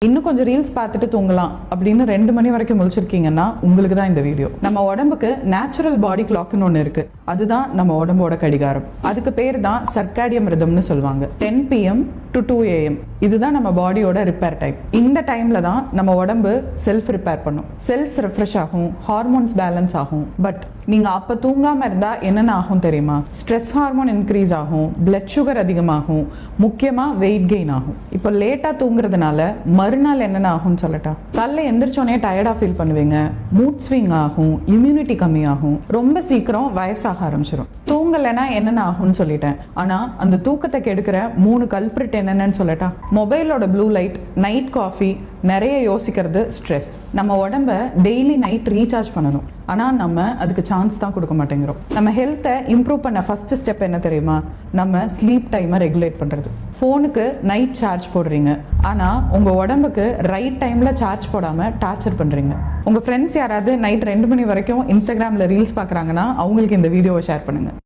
இன்னும் கொஞ்சம் ரீல்ஸ் பார்த்துட்டு தூங்கலாம் அப்படின்னு 2 மணி வரைக்கும் முழிச்சிருக்கீங்கன்னா உங்களுக்கு தான் இந்த வீடியோ. நம்ம உடம்புக்கு நேச்சுரல் பாடி கிளாக்னு ஒன்று இருக்கு. அதுதான் நம்ம உடம்போட கடிகாரம். அதுக்கு பேர் தான் சர்க்காடியம் ரிதம்னு சொல்லுவாங்க. 10 PM to 2 AM இதுதான் நம்ம பாடியோட ரிப்பேர் டைம். இந்த டைம்ல தான் நம்ம உடம்பு செல்ஃப் ரிப்பேர் பண்ணும். செல்ஸ் ரெஃப்ரெஷ் ஆகும், ஹார்மோன்ஸ் பேலன்ஸ் ஆகும். பட் நீங்க அப்ப தூங்காம இருந்தா என்னென்ன ஆகும் தெரியுமா? ஸ்ட்ரெஸ் ஹார்மோன் இன்க்ரீஸ் ஆகும், பிளட் சுகர் அதிகமாகும், முக்கியமா வெயிட் கெயின் ஆகும். இப்போ லேட்டா தூங்குறதுனால மறுநாள் என்னென்ன ஆகும்னு சொல்லட்டா? காலைல எந்திரிச்சோடனே டயர்டா ஃபீல் பண்ணுவீங்க, மூட் ஸ்விங் ஆகும், இம்யூனிட்டி கம்மியாகும், ரொம்ப சீக்கிரம் வயசாக ஆரம்பிச்சிடும். தூங்கலைன்னா என்னென்ன ஆகும்னு சொல்லிட்டேன். ஆனா அந்த தூக்கத்தை கெடுக்கிற 3 கல்பிரிட் என்னென்னு சொல்லட்டா? மொபைலோட ப்ளூ லைட், நைட் காஃபி, நிறைய யோசிக்கிறது, ஸ்ட்ரெஸ். நம்ம உடம்ப டெய்லி நைட் ரீசார்ஜ் பண்ணணும். ஆனால் நம்ம அதுக்கு சான்ஸ் தான் கொடுக்க மாட்டேங்கிறோம். நம்ம ஹெல்த்தை இம்ப்ரூவ் பண்ண ஃபர்ஸ்ட் ஸ்டெப் என்ன தெரியுமா? நம்ம ஸ்லீப் டைமை ரெகுலேட் பண்ணுறது. ஃபோனுக்கு நைட் சார்ஜ் போடுறீங்க, ஆனால் உங்கள் உடம்புக்கு ரைட் டைமில் சார்ஜ் போடாமல் டார்ச்சர் பண்ணுறீங்க. உங்கள் ஃப்ரெண்ட்ஸ் யாராவது நைட் 2 மணி வரைக்கும் இன்ஸ்டாகிராமில் ரீல்ஸ் பார்க்குறாங்கன்னா அவங்களுக்கு இந்த வீடியோவை ஷேர் பண்ணுங்கள்.